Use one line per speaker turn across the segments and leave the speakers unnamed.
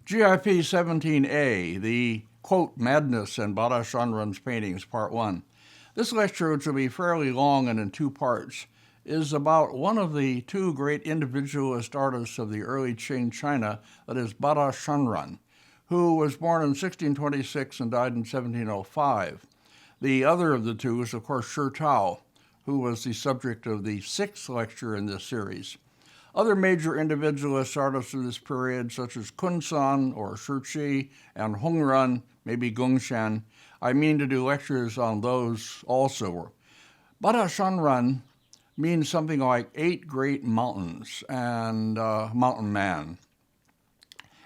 GIP 17A, the quote, Madness in Bada Shanran's Paintings, Part 1. This lecture, which will be fairly long and in two parts, is about one of the two great individualist artists of the early Qing China, that is Bada Shanran, who was born in 1626 and died in 1705. The other of the two is, of course, Shi Tao, who was the subject of the sixth lecture in this series. Other major individualist artists of this period, such as Kun San or Shi Qi and Hong Ren, maybe Gong Shan, I mean to do lectures on those also. Bada Shanran means something like 8 great mountains and mountain man.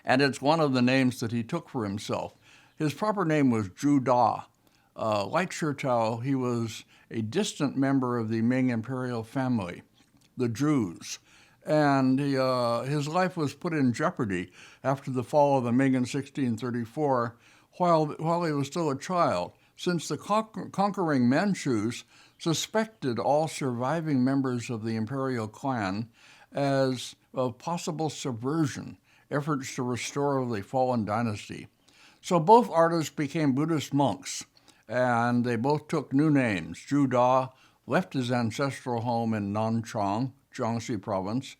And it's one of the names that he took for himself. His proper name was Zhu Da. Like Shi Tao, he was a distant member of the Ming imperial family, the Zhus. And his life was put in jeopardy after the fall of the Ming in 1634 while he was still a child, since the conquering Manchus suspected all surviving members of the imperial clan as of possible subversion, efforts to restore the fallen dynasty. So both artists became Buddhist monks, and they both took new names. Zhu Da left his ancestral home in Nanchang, Jiangxi province,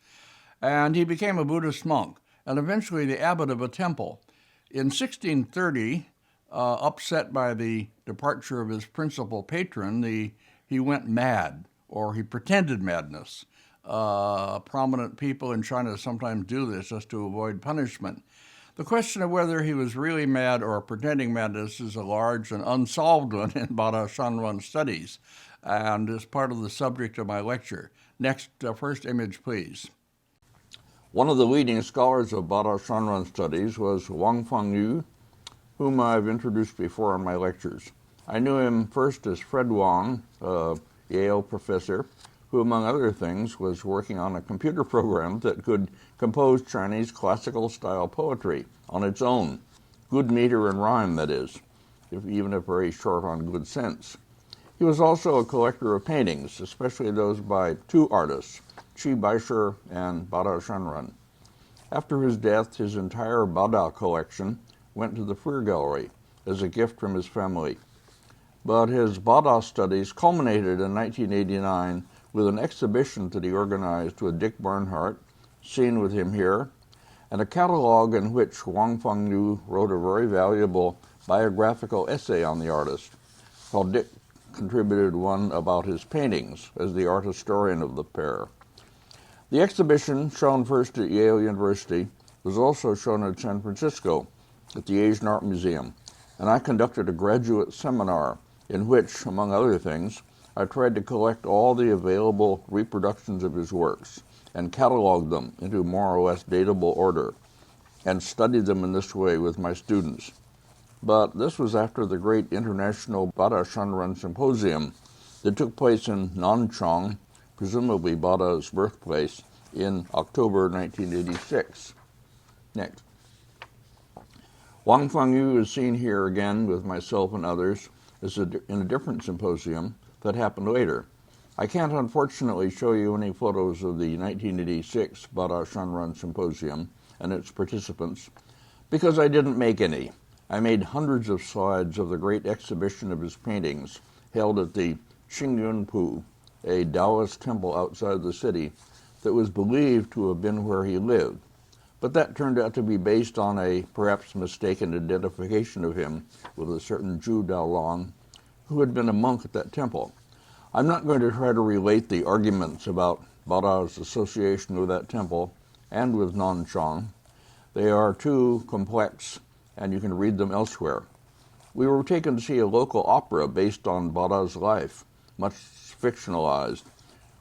and he became a Buddhist monk and eventually the abbot of a temple. In 1630, upset by the departure of his principal patron, he went mad, or he pretended madness. Prominent people in China sometimes do this just to avoid punishment. The question of whether he was really mad or pretending madness is a large and unsolved one in Bada Shanran studies, and is part of the subject of my lecture. Next, first image, please. One of the leading scholars of Bada Shanran studies was Wang Fengyu, whom I've introduced before in my lectures. I knew him first as Fred Wang, a Yale professor, who, among other things, was working on a computer program that could compose Chinese classical-style poetry on its own. Good meter and rhyme, that is, even if very short on good sense. He was also a collector of paintings, especially those by two artists, Qi Baishi and Bada Shanran. After his death, his entire Bada collection went to the Freer Gallery as a gift from his family. But his Bada studies culminated in 1989 with an exhibition that he organized with Dick Barnhart, seen with him here, and a catalog in which Wang Fengyu wrote a very valuable biographical essay on the artist, while Dick contributed one about his paintings as the art historian of the pair. The exhibition, shown first at Yale University, was also shown in San Francisco at the Asian Art Museum, and I conducted a graduate seminar in which, among other things, I tried to collect all the available reproductions of his works and catalog them into more or less datable order, and studied them in this way with my students. But this was after the great International Bada Shanran Symposium that took place in Nanchang, presumably Bada's birthplace, in October 1986. Next. Wang Fengyu is seen here again with myself and others in a different symposium that happened later. I can't unfortunately show you any photos of the 1986 Bada Shanran Symposium and its participants because I didn't make any. I made hundreds of slides of the great exhibition of his paintings held at the Qingyunpu, a Taoist temple outside the city that was believed to have been where he lived. But that turned out to be based on a perhaps mistaken identification of him with a certain Zhu Daolong, who had been a monk at that temple. I'm not going to try to relate the arguments about Bada's association with that temple and with Nanchang. They are too complex, and you can read them elsewhere. We were taken to see a local opera based on Bada's life, much fictionalized.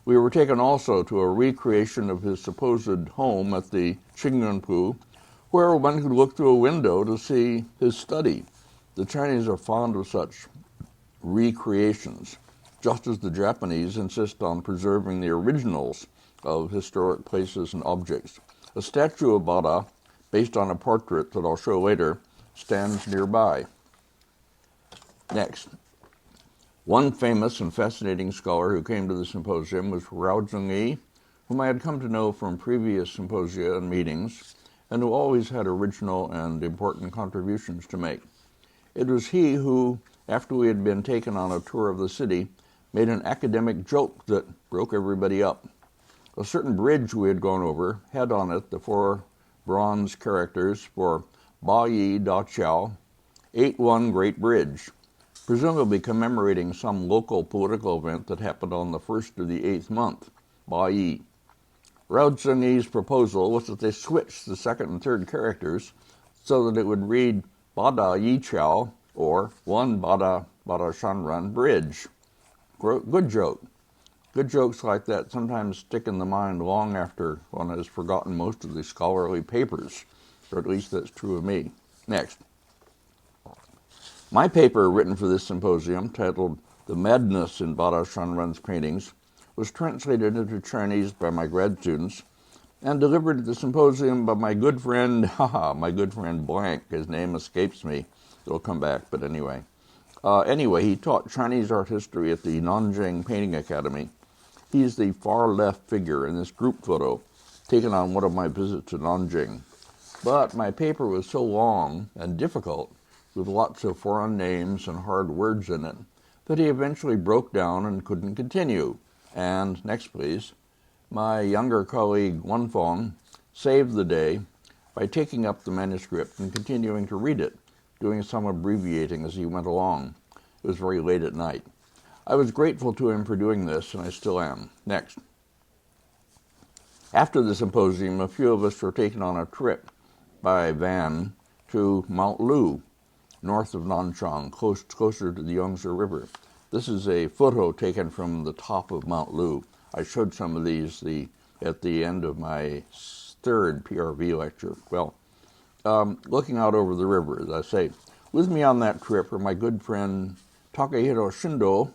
We were taken also to a recreation of his supposed home at the Qingyunpu, where one could look through a window to see his study. The Chinese are fond of such recreations, just as the Japanese insist on preserving the originals of historic places and objects. A statue of Bada, based on a portrait that I'll show later, stands nearby. Next. One famous and fascinating scholar who came to the symposium was Rao Zhengyi, whom I had come to know from previous symposia and meetings, and who always had original and important contributions to make. It was he who, after we had been taken on a tour of the city, made an academic joke that broke everybody up. A certain bridge we had gone over had on it the 4 bronze characters for Ba Yi Da Chao, 8-1 Great Bridge, presumably commemorating some local political event that happened on the 1st of the 8th month, Ba Yi. Rao Zhengyi's proposal was that they switch the 2nd and 3rd characters so that it would read Bada Yi Chao or 1 Bada Shanran Bridge. Good joke. Good jokes like that sometimes stick in the mind long after one has forgotten most of the scholarly papers, or at least that's true of me. Next. My paper written for this symposium, titled The Madness in Bada Shanran's Paintings, was translated into Chinese by my grad students and delivered at the symposium by my good friend blank. His name escapes me. It'll come back, but anyway. He taught Chinese art history at the Nanjing Painting Academy. He's the far left figure in this group photo, taken on one of my visits to Nanjing. But my paper was so long and difficult, with lots of foreign names and hard words in it, that he eventually broke down and couldn't continue. And, next please, my younger colleague Wan Fong saved the day by taking up the manuscript and continuing to read it, doing some abbreviating as he went along. It was very late at night. I was grateful to him for doing this, and I still am. Next. After the symposium, a few of us were taken on a trip by van to Mount Lu, north of Nanchang, closer to the Yangtze River. This is a photo taken from the top of Mount Lu. I showed some of these at the end of my 3rd PRV lecture. Well, looking out over the river, as I say. With me on that trip were my good friend Takahiro Shindo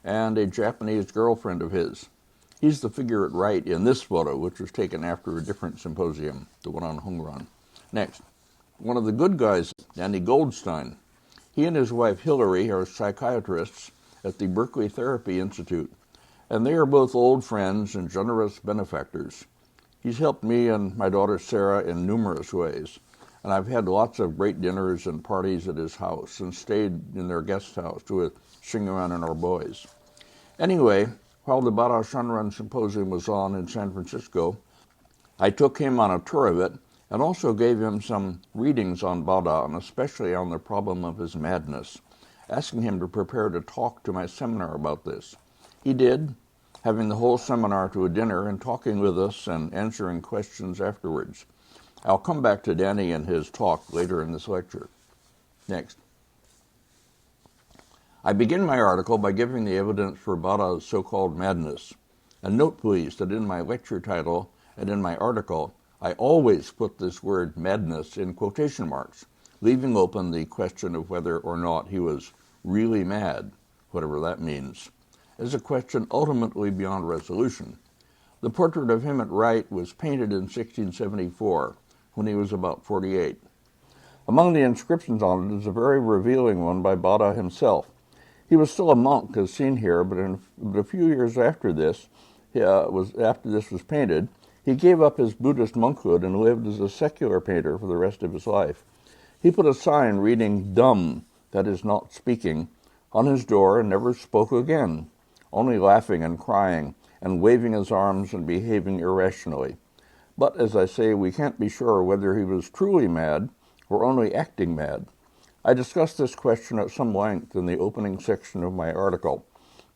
and a Japanese girlfriend of his. He's the figure at right in this photo, which was taken after a different symposium, the one on Hongran. Next, one of the good guys, Danny Goldstein. He and his wife Hillary are psychiatrists at the Berkeley Therapy Institute, and they are both old friends and generous benefactors. He's helped me and my daughter Sarah in numerous ways, and I've had lots of great dinners and parties at his house and stayed in their guest house with Xingyuan and our boys. Anyway, while the Bada Shanran Symposium was on in San Francisco, I took him on a tour of it and also gave him some readings on Bada, and especially on the problem of his madness, asking him to prepare to talk to my seminar about this. He did, having the whole seminar to a dinner and talking with us and answering questions afterwards. I'll come back to Danny and his talk later in this lecture. Next. I begin my article by giving the evidence for Bada's so-called madness. And note, please, that in my lecture title and in my article, I always put this word madness in quotation marks, leaving open the question of whether or not he was really mad, whatever that means, as a question ultimately beyond resolution. The portrait of him at right was painted in 1674, when he was about 48. Among the inscriptions on it is a very revealing one by Bada himself. He was still a monk, as seen here, but a few years after this was painted, he gave up his Buddhist monkhood and lived as a secular painter for the rest of his life. He put a sign reading "dumb," that is, not speaking, on his door and never spoke again, only laughing and crying and waving his arms and behaving irrationally. But, as I say, we can't be sure whether he was truly mad or only acting mad. I discussed this question at some length in the opening section of my article,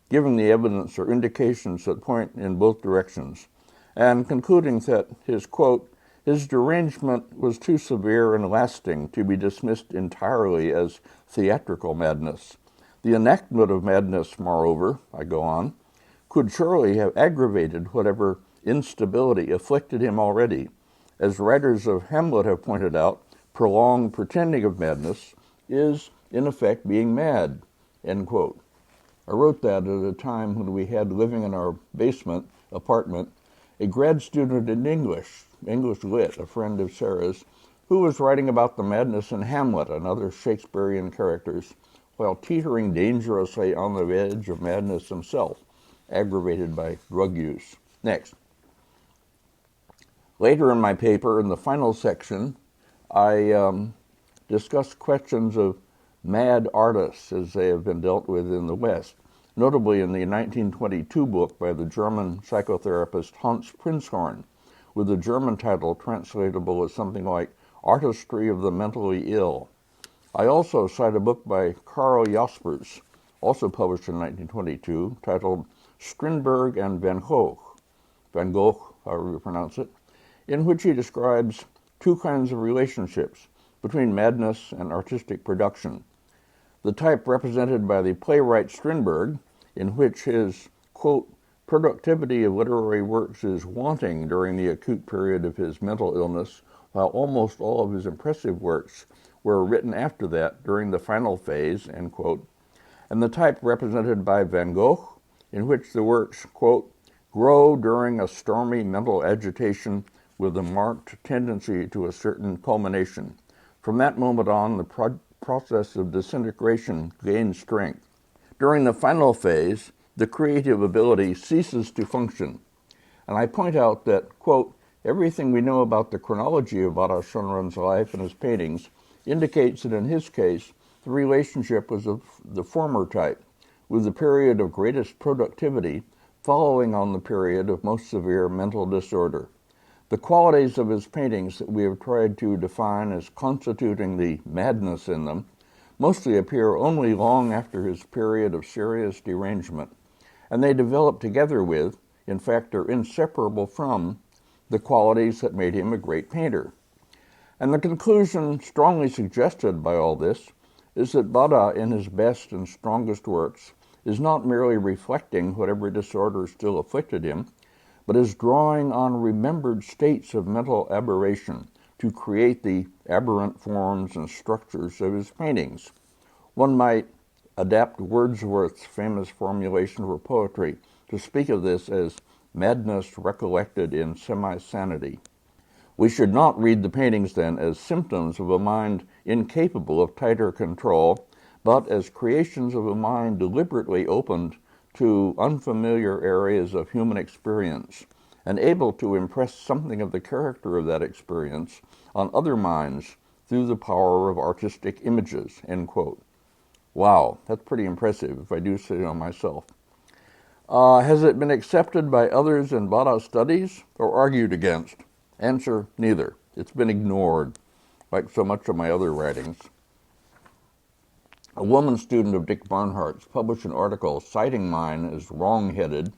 giving the evidence or indications that point in both directions, and concluding that his, quote, his derangement was too severe and lasting to be dismissed entirely as theatrical madness. The enactment of madness, moreover, I go on, could surely have aggravated whatever instability afflicted him already. As writers of Hamlet have pointed out, prolonged pretending of madness is, in effect, being mad, end quote. I wrote that at a time when we had living in our basement apartment a grad student in English Lit, a friend of Sarah's, who was writing about the madness in Hamlet and other Shakespearean characters, while teetering dangerously on the edge of madness himself, aggravated by drug use. Next. Later in my paper, in the final section, I discuss questions of mad artists as they have been dealt with in the West, notably in the 1922 book by the German psychotherapist Hans Prinzhorn, with the German title translatable as something like Artistry of the Mentally Ill. I also cite a book by Karl Jaspers, also published in 1922, titled Strindberg and Van Gogh, however you pronounce it, in which he describes two kinds of relationships between madness and artistic production. The type represented by the playwright Strindberg, in which his, quote, productivity of literary works is wanting during the acute period of his mental illness, while almost all of his impressive works were written after that during the final phase, end quote, and the type represented by Van Gogh, in which the works, quote, grow during a stormy mental agitation with a marked tendency to a certain culmination. From that moment on, the process of disintegration gains strength. During the final phase, the creative ability ceases to function. And I point out that, quote, everything we know about the chronology of Bada Shunrun's life and his paintings indicates that in his case, the relationship was of the former type, with the period of greatest productivity following on the period of most severe mental disorder. The qualities of his paintings that we have tried to define as constituting the madness in them mostly appear only long after his period of serious derangement, and they develop together with, in fact are inseparable from, the qualities that made him a great painter. And the conclusion strongly suggested by all this is that Bada, in his best and strongest works, is not merely reflecting whatever disorder still afflicted him, but is drawing on remembered states of mental aberration to create the aberrant forms and structures of his paintings. One might adapt Wordsworth's famous formulation for poetry to speak of this as madness recollected in semi-sanity. We should not read the paintings, then, as symptoms of a mind incapable of tighter control, but as creations of a mind deliberately opened to unfamiliar areas of human experience and able to impress something of the character of that experience on other minds through the power of artistic images, end quote. Wow, that's pretty impressive, if I do say so myself. Has it been accepted by others in Bada's studies or argued against? Answer, neither. It's been ignored, like so much of my other writings. A woman student of Dick Barnhart's published an article citing mine as wrong-headed,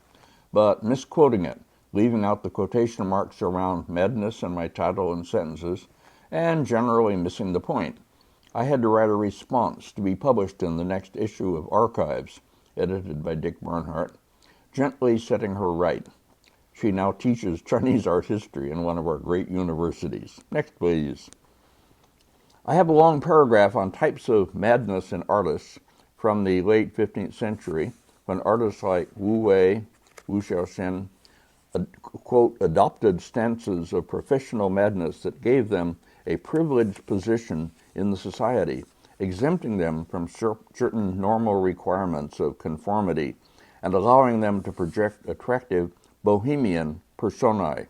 but misquoting it, leaving out the quotation marks around madness in my title and sentences, and generally missing the point. I had to write a response to be published in the next issue of Archives, edited by Dick Barnhart, gently setting her right. She now teaches Chinese art history in one of our great universities. Next, please. I have a long paragraph on types of madness in artists from the late 15th century, when artists like Wu Wei, Wu Xiaoxian, quote, adopted stances of professional madness that gave them a privileged position in the society, exempting them from certain normal requirements of conformity and allowing them to project attractive bohemian personae.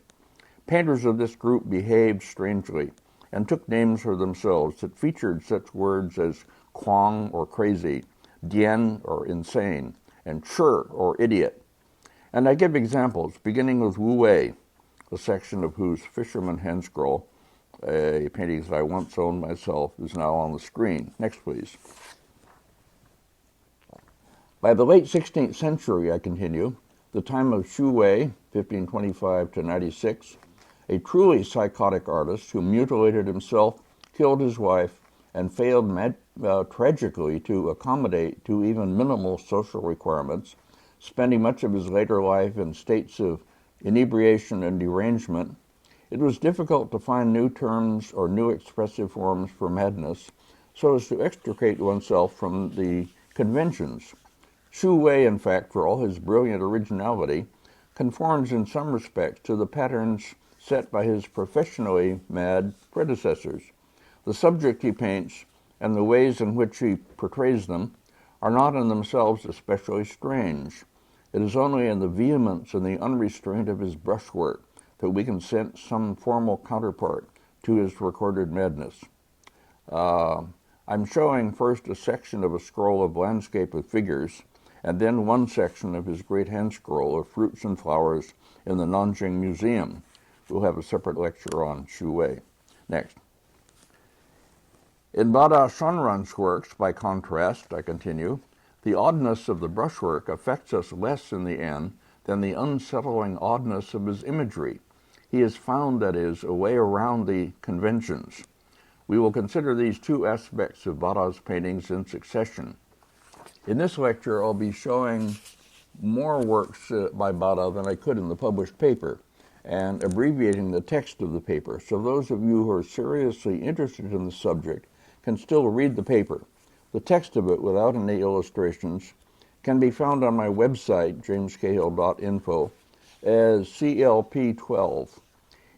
Painters of this group behaved strangely and took names for themselves that featured such words as Kwang or crazy, Dian or insane, and Chur or idiot. And I give examples, beginning with Wu Wei, a section of whose Fisherman Hen Scroll, a painting that I once owned myself, is now on the screen. Next, please. By the late 16th century, I continue, the time of Xu Wei, 1525 to 96, a truly psychotic artist who mutilated himself, killed his wife, and failed tragically to accommodate to even minimal social requirements, spending much of his later life in states of inebriation and derangement, it was difficult to find new terms or new expressive forms for madness so as to extricate oneself from the conventions. Xu Wei, in fact, for all his brilliant originality, conforms in some respects to the patterns set by his professionally mad predecessors. The subject he paints and the ways in which he portrays them are not in themselves especially strange. It is only in the vehemence and the unrestraint of his brushwork that we can sense some formal counterpart to his recorded madness. I'm showing first a section of a scroll of landscape with figures, and then one section of his great hand scroll of fruits and flowers in the Nanjing Museum. We'll have a separate lecture on Xu Wei. Next. In Bada Shanran's works, by contrast, I continue, the oddness of the brushwork affects us less in the end than the unsettling oddness of his imagery. He has found, that is, a way around the conventions. We will consider these two aspects of Bada's paintings in succession. In this lecture, I'll be showing more works by Bada than I could in the published paper, and abbreviating the text of the paper, so those of you who are seriously interested in the subject can still read the paper. The text of it, without any illustrations, can be found on my website, jamescahill.info, as CLP12.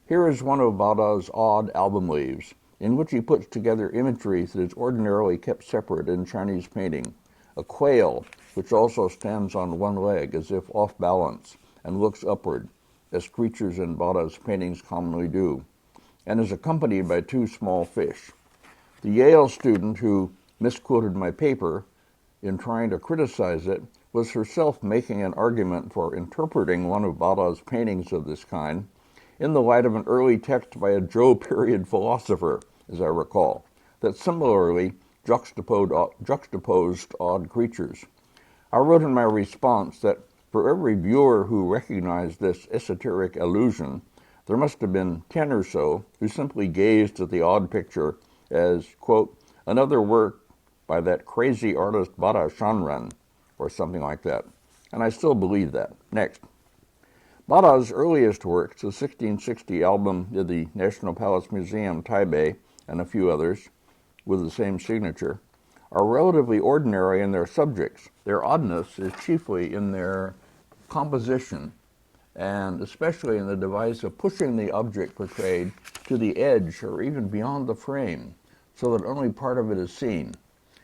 Here is one of Bada's odd album leaves, in which he puts together imagery that is ordinarily kept separate in Chinese painting. A quail, which also stands on one leg as if off balance and looks upward, as creatures in Bada's paintings commonly do, and is accompanied by two small fish. The Yale student who misquoted my paper in trying to criticize it was herself making an argument for interpreting one of Bada's paintings of this kind in the light of an early text by a Zhou period philosopher, as I recall, that similarly juxtaposed odd creatures. I wrote in my response that for every viewer who recognized this esoteric allusion, there must have been 10 or so who simply gazed at the odd picture as, quote, another work by that crazy artist Bada Shanran, or something like that. And I still believe that. Next. Bada's earliest works, the 1660 album in the National Palace Museum, Taipei, and a few others with the same signature, are relatively ordinary in their subjects. Their oddness is chiefly in their composition, and especially in the device of pushing the object portrayed to the edge or even beyond the frame, so that only part of it is seen.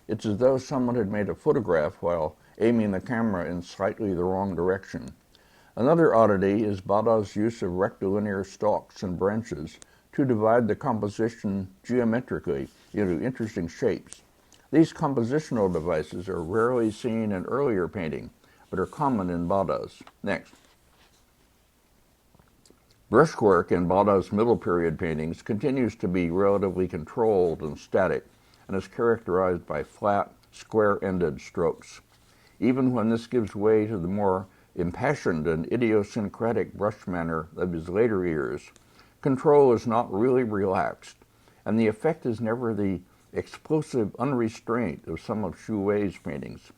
It's as though someone had made a photograph while aiming the camera in slightly the wrong direction. Another oddity is Bada's use of rectilinear stalks and branches to divide the composition geometrically into interesting shapes. These compositional devices are rarely seen in earlier painting, but are common in Bada's. Next. Brushwork in Bada's middle period paintings continues to be relatively controlled and static, and is characterized by flat, square-ended strokes. Even when this gives way to the more impassioned and idiosyncratic brush manner of his later years, control is not really relaxed, and the effect is never the explosive unrestraint of some of Xu Wei's paintings,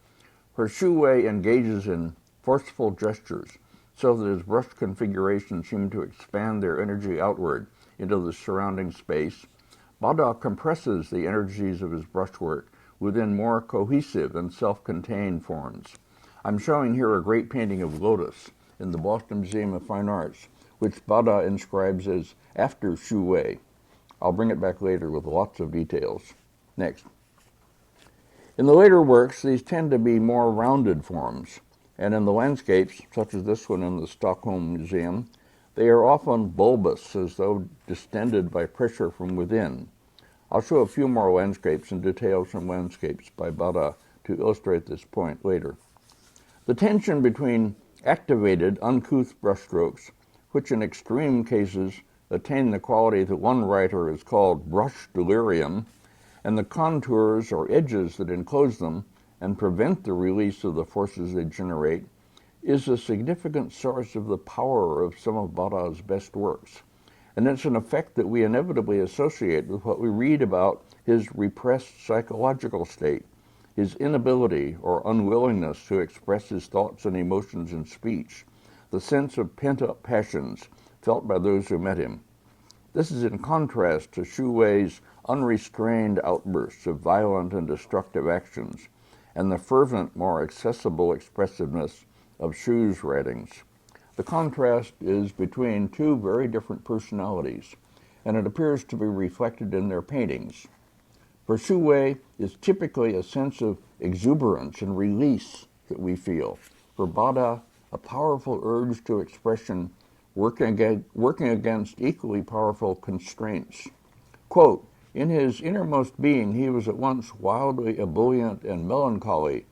where Xu Wei engages in forceful gestures so that his brush configurations seem to expand their energy outward into the surrounding space. Bada compresses the energies of his brushwork within more cohesive and self-contained forms. I'm showing here a great painting of Lotus in the Boston Museum of Fine Arts, which Bada inscribes as after Xu Wei. I'll bring it back later with lots of details. Next. In the later works, these tend to be more rounded forms, and in the landscapes, such as this one in the Stockholm Museum, they are often bulbous, as though distended by pressure from within. I'll show a few more landscapes and details from landscapes by Bada to illustrate this point later. The tension between activated, uncouth brushstrokes, which in extreme cases attain the quality that one writer has called brush delirium, and the contours or edges that enclose them and prevent the release of the forces they generate, is a significant source of the power of some of Bada's best works. And it's an effect that we inevitably associate with what we read about his repressed psychological state, his inability or unwillingness to express his thoughts and emotions in speech, the sense of pent-up passions felt by those who met him. This is in contrast to Xu Wei's unrestrained outbursts of violent and destructive actions, and the fervent, more accessible expressiveness of Xu's writings. The contrast is between two very different personalities, and it appears to be reflected in their paintings. For Xu Wei is typically a sense of exuberance and release that we feel. For Bada, a powerful urge to expression working against equally powerful constraints. Quote, in his innermost being, he was at once wildly ebullient and melancholy,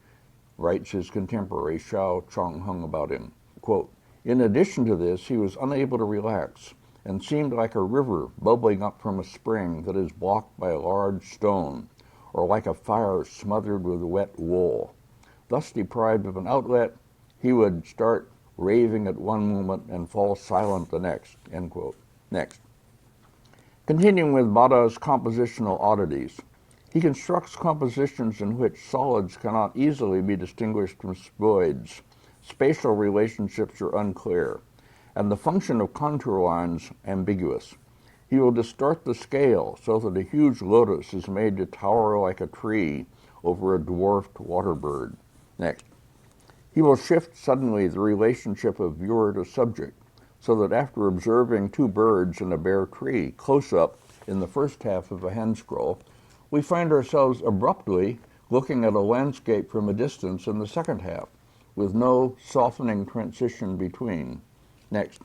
writes his contemporary Xiao Chongheng about him. Quote, in addition to this, he was unable to relax and seemed like a river bubbling up from a spring that is blocked by a large stone, or like a fire smothered with wet wool. Thus deprived of an outlet, he would start raving at one moment and fall silent the next, end quote. Next. Continuing with Bada's compositional oddities, he constructs compositions in which solids cannot easily be distinguished from spheroids. Spatial relationships are unclear, and the function of contour lines ambiguous. He will distort the scale so that a huge lotus is made to tower like a tree over a dwarfed water bird. Next. He will shift suddenly the relationship of viewer to subject, so that after observing two birds and a bare tree close up in the first half of a hand scroll, we find ourselves abruptly looking at a landscape from a distance in the second half, with no softening transition between. Next.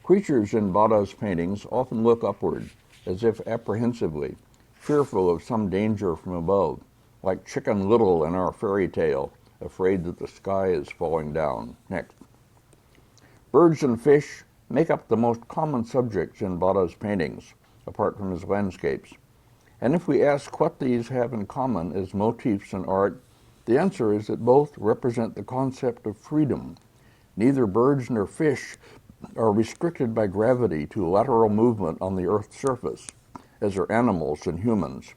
Creatures in Bada's paintings often look upward, as if apprehensively, fearful of some danger from above, like Chicken Little in our fairy tale, afraid that the sky is falling down. Next. Birds and fish make up the most common subjects in Bada's paintings, apart from his landscapes. And if we ask what these have in common as motifs in art, the answer is that both represent the concept of freedom. Neither birds nor fish are restricted by gravity to lateral movement on the Earth's surface, as are animals and humans.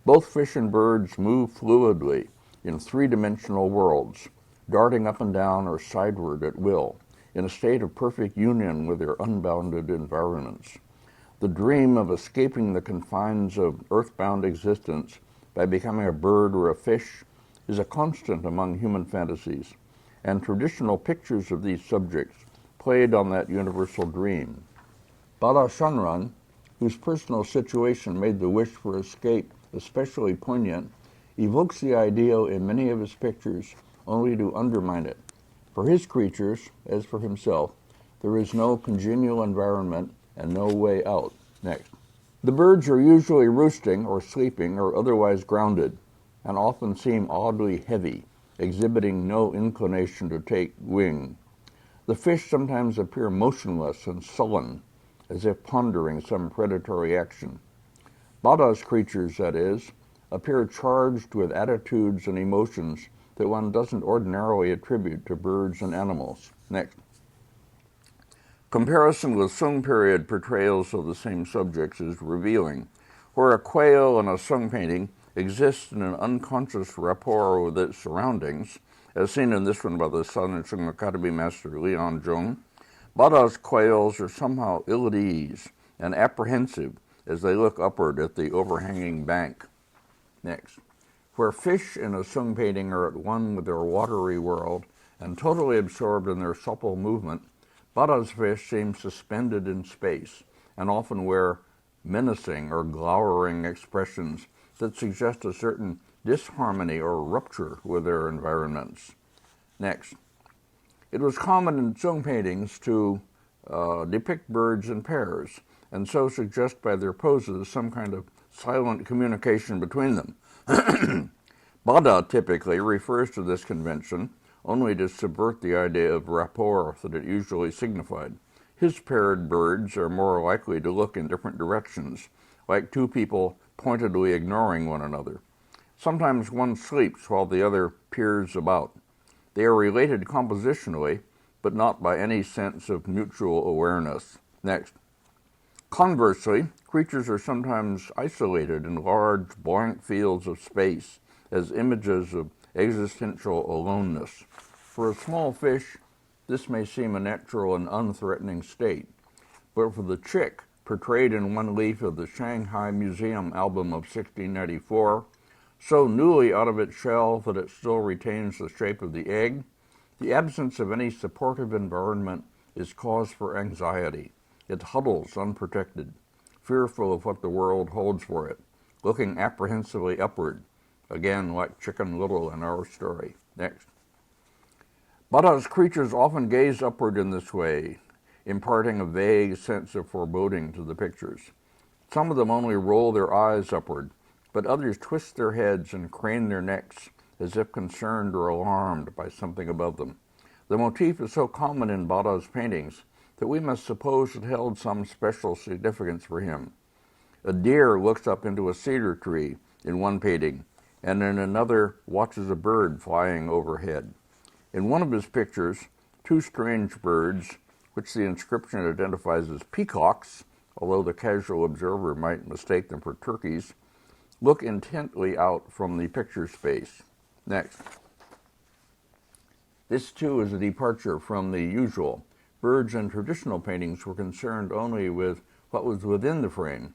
Both fish and birds move fluidly in three-dimensional worlds, darting up and down or sideward at will, in a state of perfect union with their unbounded environments. The dream of escaping the confines of earthbound existence by becoming a bird or a fish is a constant among human fantasies, and traditional pictures of these subjects played on that universal dream. Bada Shanran, whose personal situation made the wish for escape especially poignant, evokes the ideal in many of his pictures only to undermine it. For his creatures, as for himself, there is no congenial environment and no way out. Next. The birds are usually roosting or sleeping or otherwise grounded, and often seem oddly heavy, exhibiting no inclination to take wing. The fish sometimes appear motionless and sullen, as if pondering some predatory action. Bada's creatures, that is, appear charged with attitudes and emotions that one doesn't ordinarily attribute to birds and animals. Next. Comparison with Sung period portrayals of the same subjects is revealing. Where a quail in a Sung painting exists in an unconscious rapport with its surroundings, as seen in this one by the Sun and Sung Academy master Lian Zhong, Bada's quails are somehow ill at ease and apprehensive as they look upward at the overhanging bank. Next. Where fish in a Sung painting are at one with their watery world and totally absorbed in their supple movement, Bada's fish seem suspended in space and often wear menacing or glowering expressions that suggest a certain disharmony or rupture with their environments. Next. It was common in Sung paintings to depict birds in pairs, and so suggest by their poses some kind of silent communication between them. Bada typically refers to this convention only to subvert the idea of rapport that it usually signified. His paired birds are more likely to look in different directions, like two people pointedly ignoring one another. Sometimes one sleeps while the other peers about. They are related compositionally, but not by any sense of mutual awareness. Next. Conversely, creatures are sometimes isolated in large, blank fields of space as images of existential aloneness. For a small fish, this may seem a natural and unthreatening state, but for the chick, portrayed in one leaf of the Shanghai Museum album of 1694, so newly out of its shell that it still retains the shape of the egg, the absence of any supportive environment is cause for anxiety. It huddles unprotected, fearful of what the world holds for it, looking apprehensively upward, again like Chicken Little in our story. Next. Bada's creatures often gaze upward in this way, imparting a vague sense of foreboding to the pictures. Some of them only roll their eyes upward, but others twist their heads and crane their necks as if concerned or alarmed by something above them. The motif is so common in Bada's paintings that we must suppose it held some special significance for him. A deer looks up into a cedar tree in one painting, and in another watches a bird flying overhead. In one of his pictures, two strange birds, which the inscription identifies as peacocks, although the casual observer might mistake them for turkeys, look intently out from the picture space. Next. This too is a departure from the usual. Birds in traditional paintings were concerned only with what was within the frame,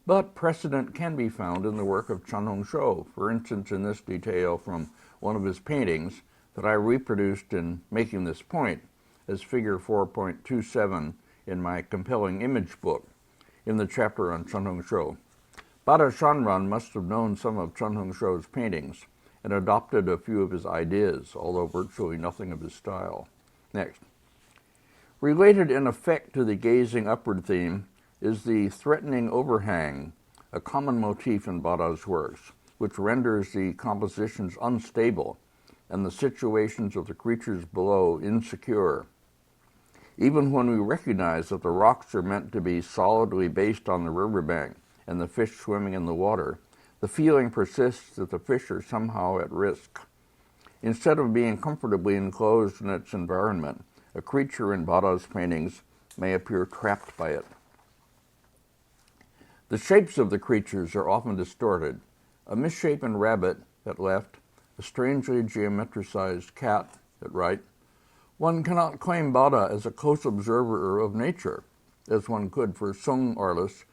but precedent can be found in the work of Chen Hongshou, for instance in this detail from one of his paintings that I reproduced in making this point as figure 4.27 in my compelling image book in the chapter on Chen Hongshou. Bada Shanran must have known some of Chen Hongshou's paintings and adopted a few of his ideas, although virtually nothing of his style. Next. Related in effect to the gazing upward theme is the threatening overhang, a common motif in Bada's works, which renders the compositions unstable and the situations of the creatures below insecure. Even when we recognize that the rocks are meant to be solidly based on the riverbank and the fish swimming in the water, the feeling persists that the fish are somehow at risk. Instead of being comfortably enclosed in its environment, a creature in Bada's paintings may appear trapped by it. The shapes of the creatures are often distorted. A misshapen rabbit at left, a strangely geometricized cat at right. One cannot claim Bada as a close observer of nature, as one could for Sung artists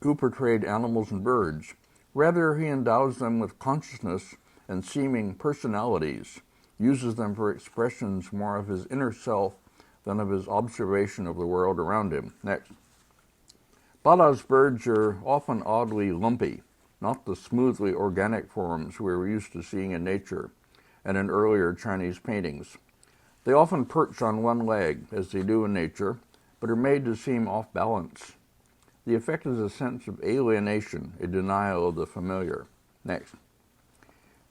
who portrayed animals and birds. Rather, he endows them with consciousness and seeming personalities, uses them for expressions more of his inner self than of his observation of the world around him. Next. Bada's birds are often oddly lumpy, not the smoothly organic forms we were used to seeing in nature and in earlier Chinese paintings. They often perch on one leg, as they do in nature, but are made to seem off balance. The effect is a sense of alienation, a denial of the familiar. Next.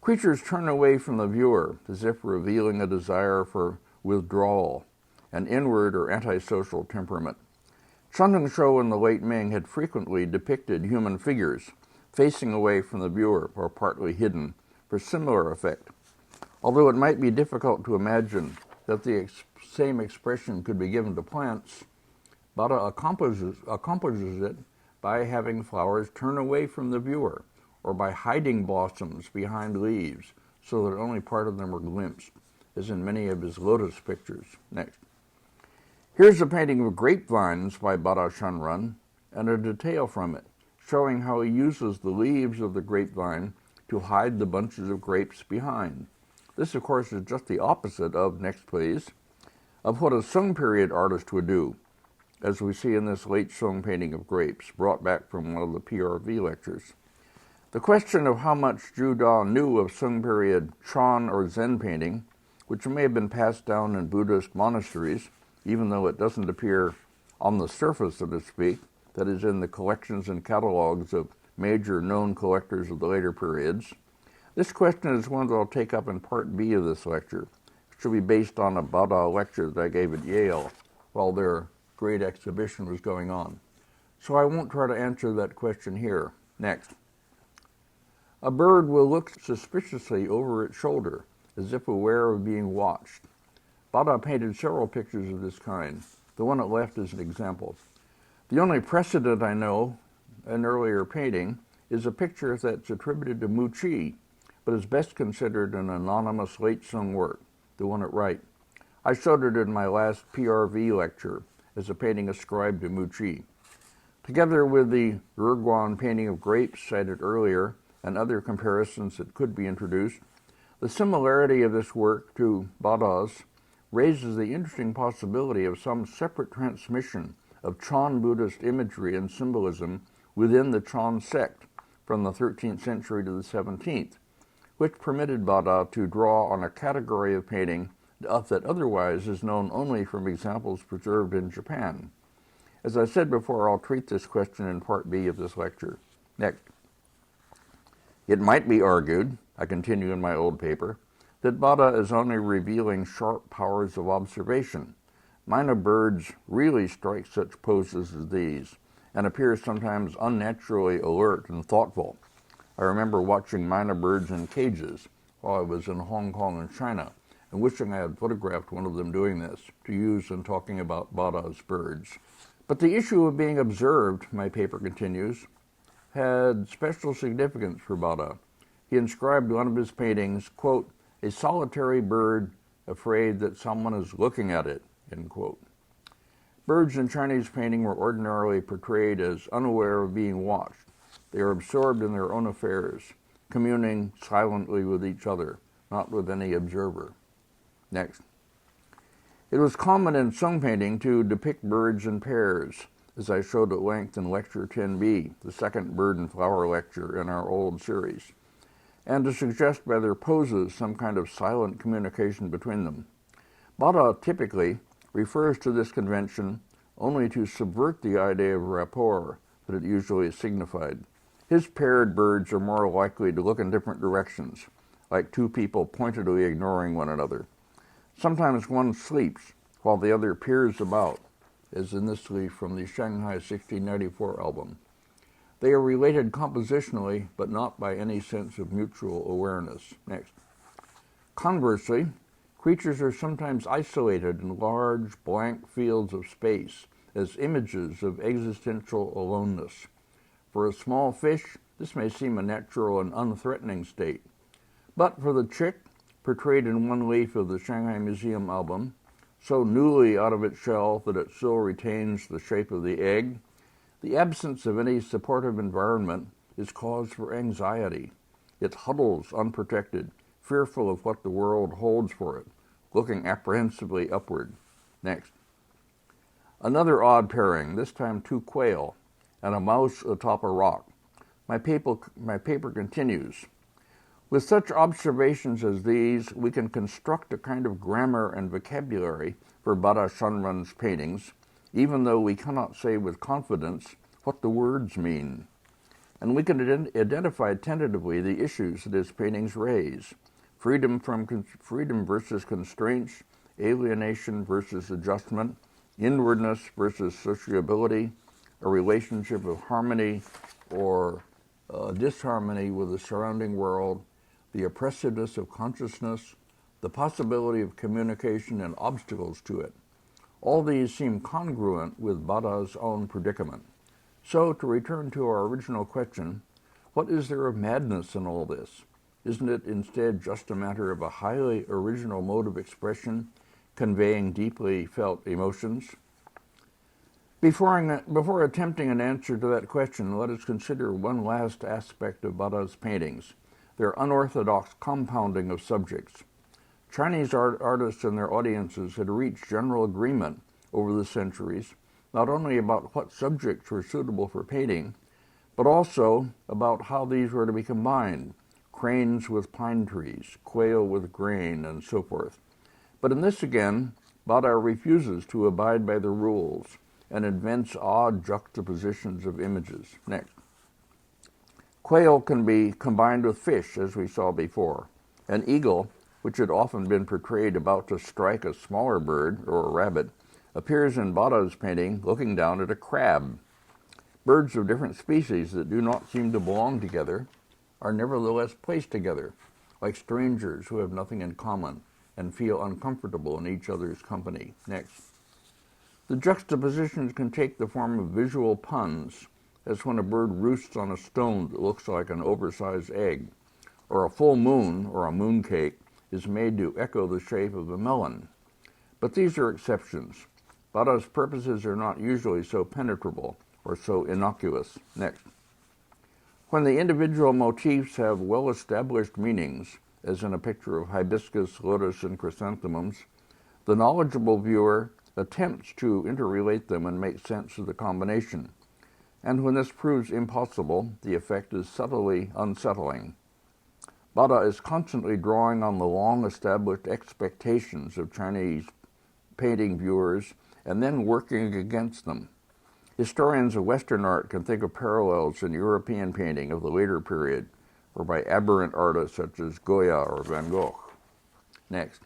Creatures turn away from the viewer, as if revealing a desire for withdrawal, an inward or antisocial temperament. Chen Hongshou in the late Ming had frequently depicted human figures facing away from the viewer or partly hidden for similar effect. Although it might be difficult to imagine that the same expression could be given to plants, Bada accomplishes it by having flowers turn away from the viewer, or by hiding blossoms behind leaves so that only part of them are glimpsed, as in many of his lotus pictures. Next. Here's a painting of grapevines by Bada Shanran, and a detail from it, showing how he uses the leaves of the grapevine to hide the bunches of grapes behind. This, of course, is just the opposite of, next please, of what a Sung period artist would do, as we see in this late Sung painting of grapes, brought back from one of the PRV lectures. The question of how much Zhu Da knew of Sung period Chan or Zen painting, which may have been passed down in Buddhist monasteries, even though it doesn't appear on the surface, so to speak, that is in the collections and catalogs of major known collectors of the later periods. This question is one that I'll take up in part B of this lecture, which will be based on a Bada lecture that I gave at Yale while their great exhibition was going on. So I won't try to answer that question here. Next. A bird will look suspiciously over its shoulder, as if aware of being watched. Bada painted several pictures of this kind. The one at left is an example. The only precedent I know, an earlier painting, is a picture that's attributed to Mu Qi, but is best considered an anonymous late Sung work, the one at right. I showed it in my last PRV lecture as a painting ascribed to Mu Qi. Together with the Erguan painting of grapes cited earlier and other comparisons that could be introduced, the similarity of this work to Bada's raises the interesting possibility of some separate transmission of Chan Buddhist imagery and symbolism within the Chan sect from the 13th century to the 17th, which permitted Bada to draw on a category of painting
that otherwise is known only from examples preserved in Japan? As I said before, I'll treat this question in Part B of this lecture. Next. It might be argued, I continue in my old paper, that Bada is only revealing sharp powers of observation. Myna birds really strike such poses as these, and appear sometimes unnaturally alert and thoughtful. I remember watching myna birds in cages while I was in Hong Kong and China, and wishing I had photographed one of them doing this to use in talking about Bada's birds. But the issue of being observed, my paper continues, had special significance for Bada. He inscribed one of his paintings, quote, "a solitary bird afraid that someone is looking at it," end quote. Birds in Chinese painting were ordinarily portrayed as unaware of being watched. They are absorbed in their own affairs, communing silently with each other, not with any observer. Next. It was common in Sung painting to depict birds in pairs, as I showed at length in Lecture 10b, the second bird and flower lecture in our old series, and to suggest by their poses some kind of silent communication between them. Bada typically refers to this convention only to subvert the idea of rapport that it usually signified. His paired birds are more likely to look in different directions, like two people pointedly ignoring one another. Sometimes one sleeps while the other peers about, as in this leaf from the Shanghai 1694 album. They are related compositionally, but not by any sense of mutual awareness. Next. Conversely, creatures are sometimes isolated in large, blank fields of space as images of existential aloneness. For a small fish, this may seem a natural and unthreatening state. But for the chick, portrayed in one leaf of the Shanghai Museum album, so newly out of its shell that it still retains the shape of the egg, the absence of any supportive environment is cause for anxiety. It huddles unprotected, fearful of what the world holds for it, looking apprehensively upward. Next. Another odd pairing, this time two quail, and a mouse atop a rock. My paper continues. With such observations as these, we can construct a kind of grammar and vocabulary for Bada Shunrun's paintings, even though we cannot say with confidence what the words mean. And we can identify tentatively the issues that his paintings raise: freedom versus constraints, alienation versus adjustment, inwardness versus sociability, a relationship of harmony or disharmony with the surrounding world, the oppressiveness of consciousness, the possibility of communication and obstacles to it. All these seem congruent with Bada's own predicament. So, to return to our original question, what is there of madness in all this? Isn't it instead just a matter of a highly original mode of expression, conveying deeply felt emotions? Before attempting an answer to that question, let us consider one last aspect of Bada's paintings: their unorthodox compounding of subjects. Chinese artists and their audiences had reached general agreement over the centuries, not only about what subjects were suitable for painting, but also about how these were to be combined: cranes with pine trees, quail with grain, and so forth. But in this again, Bada refuses to abide by the rules and invents odd juxtapositions of images. Next. Quail can be combined with fish, as we saw before. An eagle, which had often been portrayed about to strike a smaller bird or a rabbit, appears in Bada's painting looking down at a crab. Birds of different species that do not seem to belong together are nevertheless placed together, like strangers who have nothing in common and feel uncomfortable in each other's company. Next. The juxtapositions can take the form of visual puns, as when a bird roosts on a stone that looks like an oversized egg, or a full moon, or a mooncake, is made to echo the shape of a melon. But these are exceptions. Bada's purposes are not usually so penetrable or so innocuous. Next. When the individual motifs have well-established meanings, as in a picture of hibiscus, lotus, and chrysanthemums, the knowledgeable viewer attempts to interrelate them and make sense of the combination. And when this proves impossible, the effect is subtly unsettling. Bada is constantly drawing on the long-established expectations of Chinese painting viewers and then working against them. Historians of Western art can think of parallels in European painting of the later period, or by aberrant artists such as Goya or Van Gogh. Next.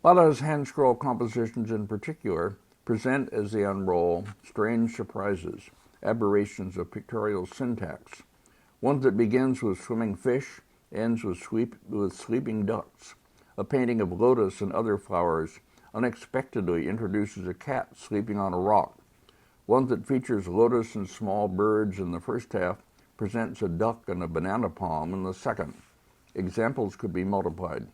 Bada's hand-scroll compositions in particular present as they unroll strange surprises, aberrations of pictorial syntax, one that begins with swimming fish, ends with sleeping ducks. A painting of lotus and other flowers unexpectedly introduces a cat sleeping on a rock. One that features lotus and small birds in the first half presents a duck and a banana palm in the second. Examples could be multiplied.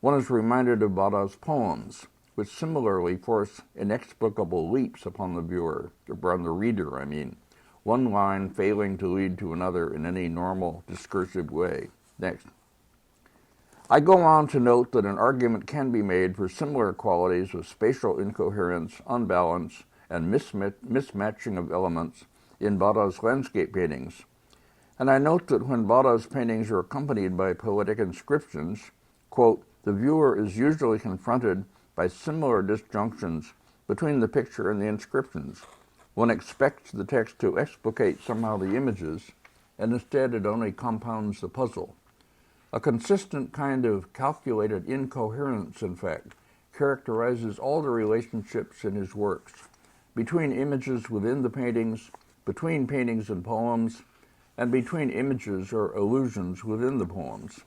One is reminded of Bada's poems, which similarly force inexplicable leaps upon the viewer, or on the reader, I mean, one line failing to lead to another in any normal discursive way. Next. I go on to note that an argument can be made for similar qualities of spatial incoherence, unbalance, and mismatching of elements in Bada's landscape paintings. And I note that when Bada's paintings are accompanied by poetic inscriptions, quote, the viewer is usually confronted by similar disjunctions between the picture and the inscriptions. One expects the text to explicate somehow the images, and instead it only compounds the puzzle. A consistent kind of calculated incoherence, in fact, characterizes all the relationships in his works, between images within the paintings, between paintings and poems, and between images or allusions within the poems.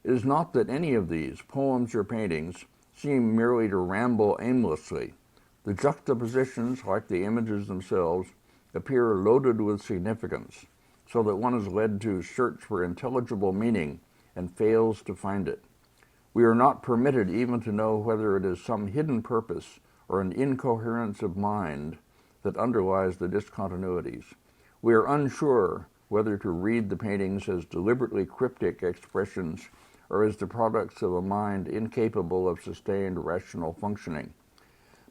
It is not that any of these, poems or paintings, seem merely to ramble aimlessly. The juxtapositions, like the images themselves, appear loaded with significance, so that one is led to search for intelligible meaning and fails to find it. We are not permitted even to know whether it is some hidden purpose or an incoherence of mind that underlies the discontinuities. We are unsure whether to read the paintings as deliberately cryptic expressions or as the products of a mind incapable of sustained rational functioning.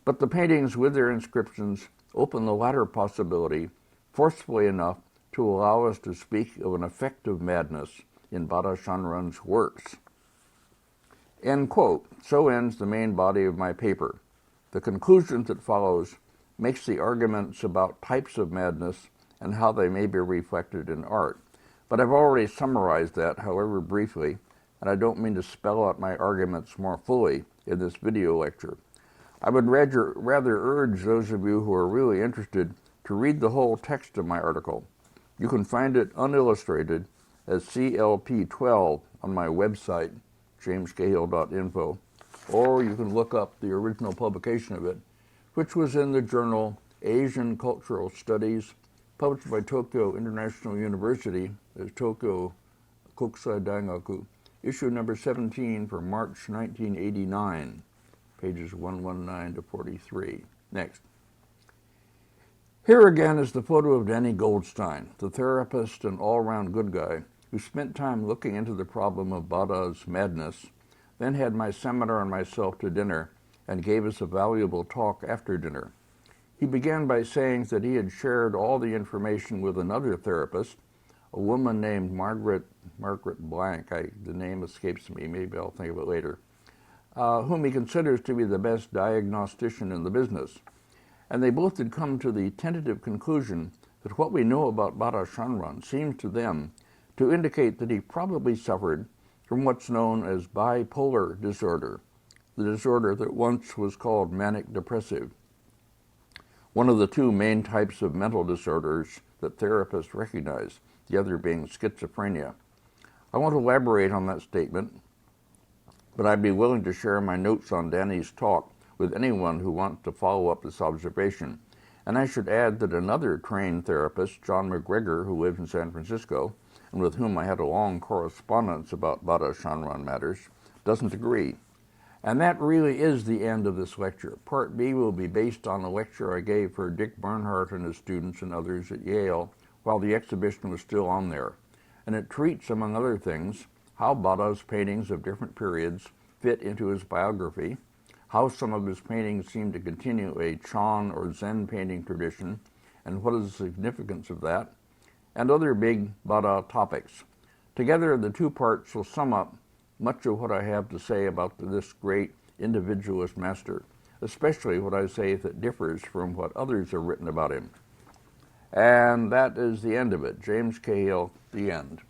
But the paintings with their inscriptions open the latter possibility forcefully enough to allow us to speak of an effective madness in Bada Shanran's works. End quote. So ends the main body of my paper. The conclusion that follows makes the arguments about types of madness and how they may be reflected in art. But I've already summarized that, however briefly, and I don't mean to spell out my arguments more fully in this video lecture. I would rather urge those of you who are really interested to read the whole text of my article. You can find it unillustrated as CLP12 on my website, jamescahill.info, or you can look up the original publication of it, which was in the journal Asian Cultural Studies, published by Tokyo International University as Tokyo Kokusai Daigaku, issue number 17 for March 1989, pages 119 to 43. Next. Here again is the photo of Danny Goldstein, the therapist and all-around good guy who spent time looking into the problem of Bada's madness, then had my seminar and myself to dinner and gave us a valuable talk after dinner. He began by saying that he had shared all the information with another therapist, a woman named Margaret Blank, the name escapes me, maybe I'll think of it later, whom he considers to be the best diagnostician in the business. And they both had come to the tentative conclusion that what we know about Bada Shanran seems to them to indicate that he probably suffered from what's known as bipolar disorder, the disorder that once was called manic depressive, one of the two main types of mental disorders that therapists recognize, the other being schizophrenia. I won't elaborate on that statement, but I'd be willing to share my notes on Danny's talk with anyone who wants to follow up this observation. And I should add that another trained therapist, John McGregor, who lives in San Francisco, and with whom I had a long correspondence about Bada Shanran matters, doesn't agree. And that really is the end of this lecture. Part B will be based on a lecture I gave for Dick Bernhardt and his students and others at Yale while the exhibition was still on there. And it treats, among other things, how Bada's paintings of different periods fit into his biography, how some of his paintings seem to continue a Chan or Zen painting tradition, and what is the significance of that, and other big Bada topics. Together, the two parts will sum up much of what I have to say about this great individualist master, especially what I say that differs from what others have written about him. And that is the end of it. James Cahill, the end.